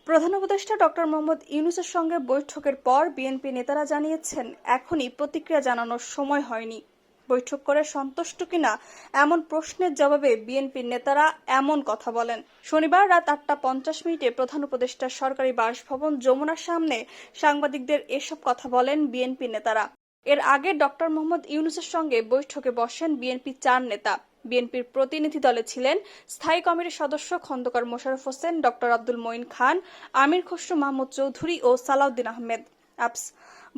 প্রধান উপদেষ্টা ডক্টর মোহাম্মদ ইউনূসের সঙ্গে বৈঠকের পর বিএনপি নেতারা জানিয়েছেন, এখনই প্রতিক্রিয়া জানানোর সময় হয়নি। বৈঠক করে সন্তুষ্ট কিনা এমন প্রশ্নের জবাবে বিএনপির নেতারা এমন কথা বলেন। শনিবার রাত 8:50 প্রধান উপদেষ্টার সরকারি বাসভবন যমুনার সামনে সাংবাদিকদের এসব কথা বলেন বিএনপি নেতারা। এর আগে ডক্টর মোহাম্মদ ইউনূসের সঙ্গে বৈঠকে বসেন বিএনপি 4 নেতা। বিএনপির প্রতিনিধি দলে ছিলেন স্থায়ী কমিটির সদস্য খন্দকার মোশাররফ হোসেন, ডক্টর আব্দুল মঈন খান, আমির খসরু মাহমুদ চৌধুরী ও সালাউদ্দিন আহমেদ।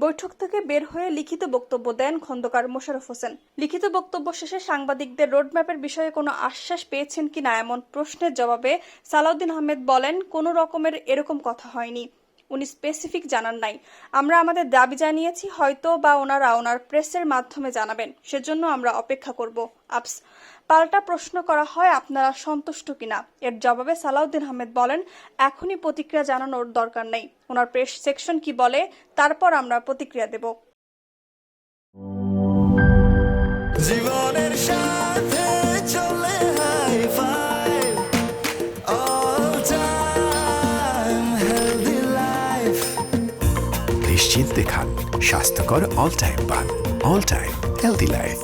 বৈঠক থেকে বের হয়ে লিখিত বক্তব্য দেন খন্দকার মোশাররফ হোসেন। লিখিত বক্তব্য শেষে সাংবাদিকদের রোডম্যাপের বিষয়ে কোনো আশ্বাস পেয়েছেন কিনা এমন প্রশ্নের জবাবে সালাউদ্দিন আহমেদ বলেন, কোনো রকমের এরকম কথা হয়নি। উনি স্পেসিফিক জানান নাই। আমরা আমাদের দাবি জানিয়েছি, হয়তো বা ওনারা ওনার প্রেসের মাধ্যমে জানাবেন, সেজন্য আমরা অপেক্ষা করব। পাল্টা প্রশ্ন করা হয়, আপনারা সন্তুষ্ট কিনা? এর জবাবে সালাউদ্দিন আহমেদ বলেন, এখনই প্রতিক্রিয়া জানানোর দরকার নেই। ওনার প্রেস সেকশন কি বলে তারপর আমরা প্রতিক্রিয়া দেব। জীবনের সাথে চলে high five all time healthy life. নিশ্চিন্তে খান, স্বাস্থ্যকর অল টাইম পান। All time healthy life.